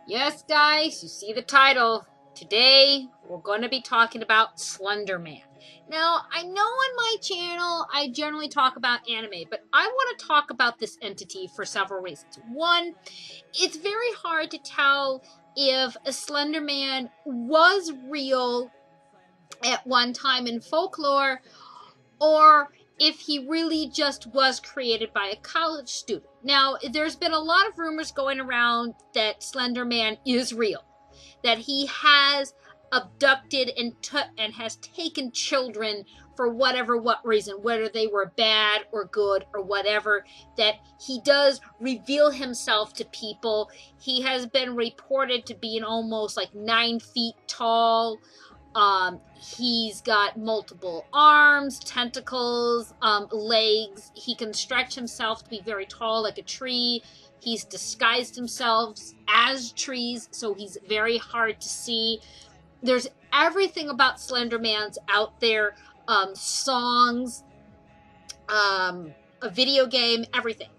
Yes, guys, you see the title. Today, we're going to be talking about Slender Man. Now, I know on my channel, I generally talk about anime, but I want to talk about this entity for several reasons. One, it's very hard to tell if a Slender Man was real at one time in folklore, or if he really just was created by a college student. Now, there's been a lot of rumors going around that Slender Man is real, that he has abducted and has taken children for what reason, whether they were bad or good or whatever, that he does reveal himself to people. He has been reported to being almost like 9 feet tall. He's got multiple arms, tentacles, legs. He can stretch himself to be very tall like a tree. He's disguised himself as trees, so he's very hard to see. There's everything about Slender Man's out there. Songs, a video game, everything.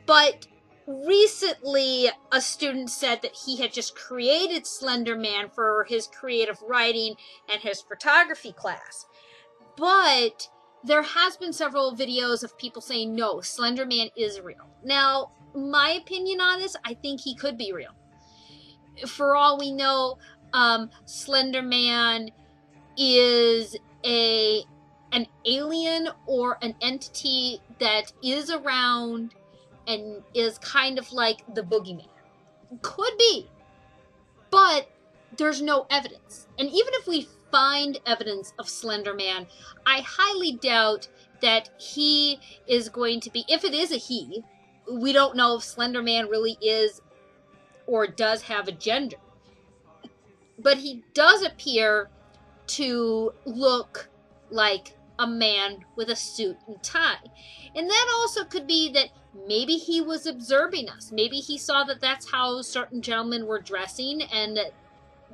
But recently, a student said that he had just created Slender Man for his creative writing and his photography class. But there has been several videos of people saying, no, Slender Man is real. Now, my opinion on this, I think he could be real. For all we know, Slender Man is an alien or an entity that is around and is kind of like the boogeyman. Could be, but there's no evidence. And even if we find evidence of Slender Man, I highly doubt that he is going to be, if it is a he, we don't know if Slender Man really is or does have a gender. But he does appear to look like a man with a suit and tie. And that also could be that maybe he was observing us. Maybe he saw that that's how certain gentlemen were dressing, and that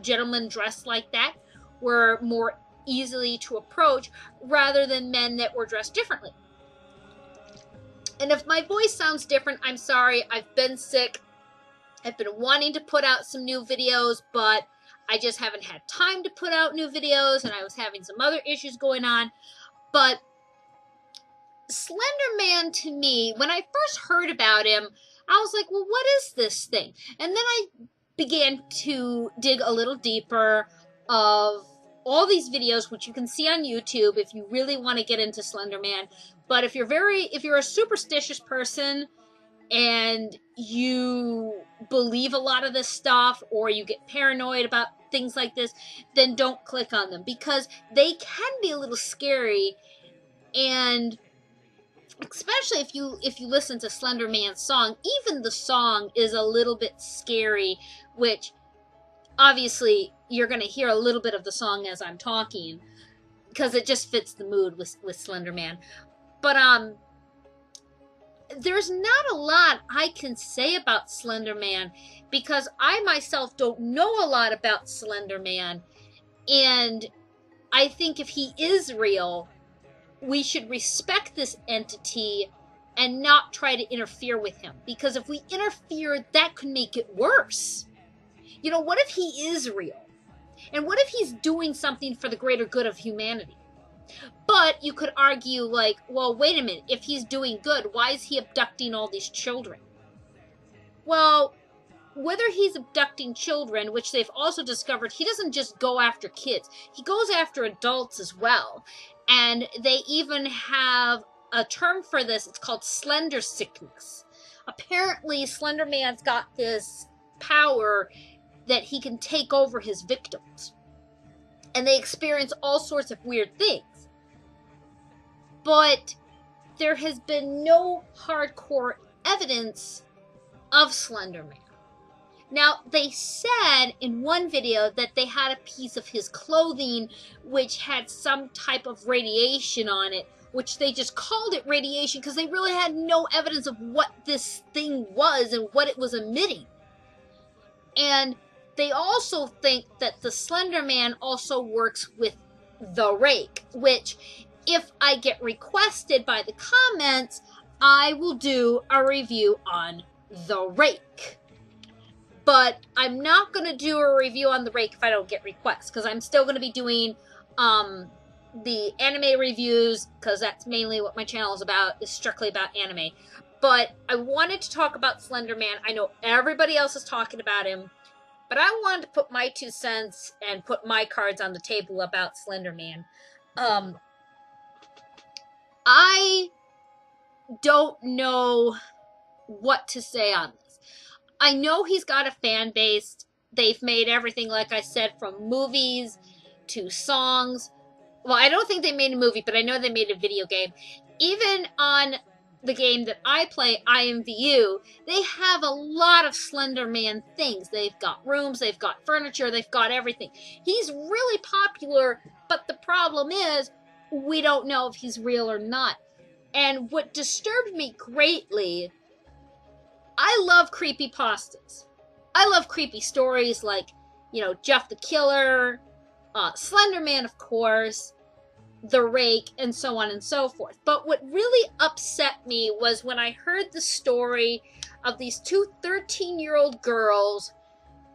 gentlemen dressed like that were more easily to approach rather than men that were dressed differently. And if my voice sounds different, I'm sorry. I've been sick. I've been wanting to put out some new videos, but I just haven't had time to put out new videos, and I was having some other issues going on. But Slender Man, to me, when I first heard about him, I was like, well, what is this thing? And then I began to dig a little deeper of all these videos, which you can see on YouTube if you really want to get into Slender Man. But if you're a superstitious person and you believe a lot of this stuff, or you get paranoid about things like this, then don't click on them, because they can be a little scary. And especially if you listen to Slender Man's song, even the song is a little bit scary, which obviously you're going to hear a little bit of the song as I'm talking, because it just fits the mood with Slender Man. But there's not a lot I can say about Slender Man, because I myself don't know a lot about Slender Man. And I think if he is real, we should respect this entity and not try to interfere with him. Because if we interfere, that could make it worse. You know, what if he is real? And what if he's doing something for the greater good of humanity? But you could argue, like, well, wait a minute. If he's doing good, why is he abducting all these children? Well, whether he's abducting children, which they've also discovered, he doesn't just go after kids. He goes after adults as well. And they even have a term for this. It's called slender sickness. Apparently, Slender Man's got this power that he can take over his victims. And they experience all sorts of weird things. But there has been no hardcore evidence of Slender Man. Now, they said in one video that they had a piece of his clothing which had some type of radiation on it, which they just called it radiation because they really had no evidence of what this thing was and what it was emitting. And they also think that the Slender Man also works with the rake, which, if I get requested by the comments, I will do a review on the rake. but I'm not going to do a review on the Rake if I don't get requests, because I'm still going to be doing the anime reviews, because that's mainly what my channel is about, is strictly about anime. But I wanted to talk about Slender Man. I know everybody else is talking about him, but I wanted to put my 2 cents and put my cards on the table about Slender Man. I don't know what to say on this. I know he's got a fan base. They've made everything, like I said, from movies to songs. Well, I don't think they made a movie, but I know they made a video game. Even on the game that I play, IMVU, they have a lot of Slender Man things. They've got rooms, they've got furniture, they've got everything. He's really popular, but the problem is we don't know if he's real or not. And what disturbed me greatly, I love creepypastas. I love creepy stories like, you know, Jeff the Killer, Slender Man, of course, the Rake, and so on and so forth. But what really upset me was when I heard the story of these 2 13-year-old girls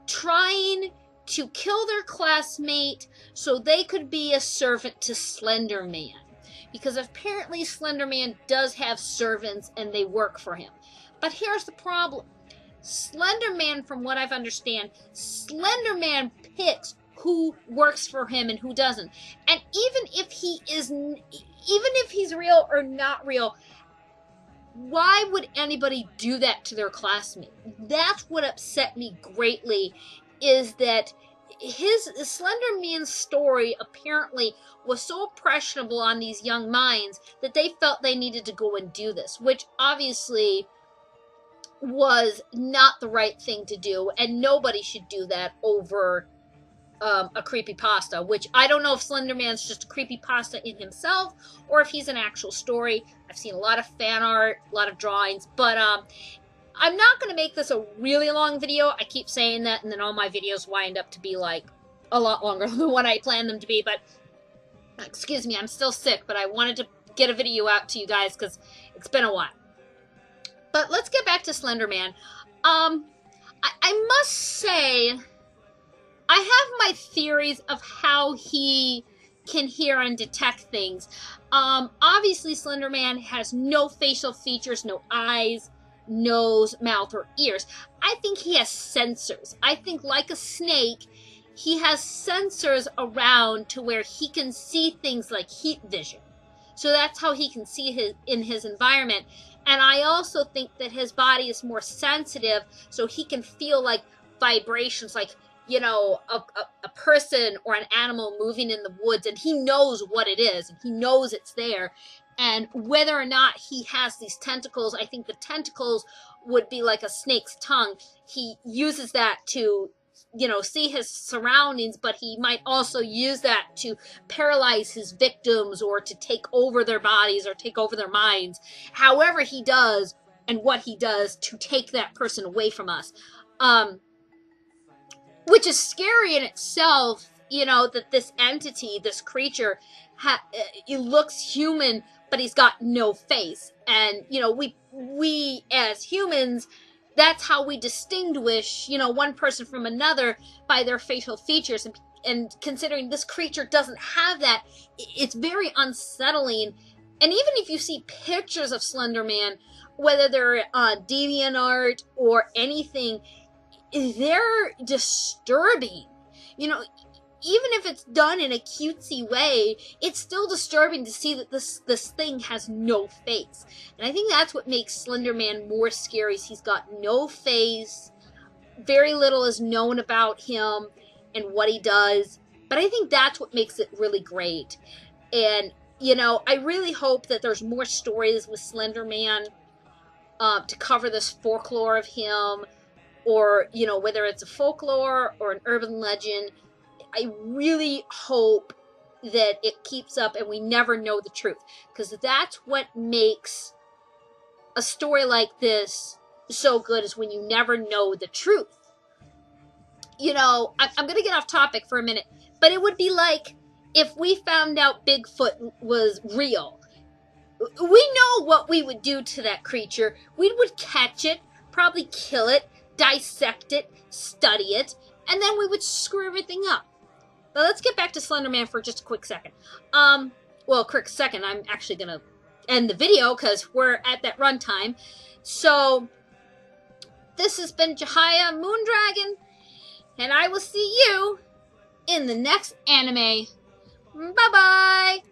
trying to kill their classmate so they could be a servant to Slender Man. Because apparently Slender Man does have servants and they work for him. But here's the problem. Slender Man, from what I've understand, Slender Man picks who works for him and who doesn't. And even if he's real or not real, why would anybody do that to their classmate? That's what upset me greatly, is that his Slender Man's story apparently was so impressionable on these young minds that they felt they needed to go and do this, which obviously was not the right thing to do, and nobody should do that over a creepypasta, which I don't know if Slender Man's just a creepypasta in himself or if he's an actual story. I've seen a lot of fan art, a lot of drawings, but I'm not going to make this a really long video. I keep saying that, and then all my videos wind up to be like a lot longer than what I planned them to be, but excuse me, I'm still sick, but I wanted to get a video out to you guys because it's been a while. But let's get back to Slender Man. I must say, I have my theories of how he can hear and detect things. Obviously, Slender Man has no facial features, no eyes, nose, mouth, or ears. I think he has sensors. I think, like a snake, he has sensors around to where he can see things like heat vision. So that's how he can see in his environment. And I also think that his body is more sensitive, so he can feel like vibrations, like, you know, a person or an animal moving in the woods, and he knows what it is, and he knows it's there. And whether or not he has these tentacles, I think the tentacles would be like a snake's tongue. He uses that to, you know, see his surroundings, but he might also use that to paralyze his victims or to take over their bodies or take over their minds. However he does and what he does to take that person away from us. Which is scary in itself, you know, that this entity, this creature, he looks human, but he's got no face. And, you know, we as humans, that's how we distinguish, you know, one person from another by their facial features. And considering this creature doesn't have that, it's very unsettling. And even if you see pictures of Slender Man, whether they're DeviantArt or anything, they're disturbing. You know, even if it's done in a cutesy way, it's still disturbing to see that this thing has no face. And I think that's what makes Slender Man more scary. He's got no face. Very little is known about him and what he does. But I think that's what makes it really great. And, you know, I really hope that there's more stories with Slender Man to cover this folklore of him. Or, you know, whether it's a folklore or an urban legend, I really hope that it keeps up and we never know the truth. Because that's what makes a story like this so good, is when you never know the truth. You know, I'm going to get off topic for a minute, but it would be like if we found out Bigfoot was real. We know what we would do to that creature. We would catch it, probably kill it, dissect it, study it, and then we would screw everything up. But let's get back to Slender Man for just a quick second. Well, quick second, I'm actually going to end the video because we're at that runtime. So, this has been Jahia Moondragon, and I will see you in the next anime. Bye-bye!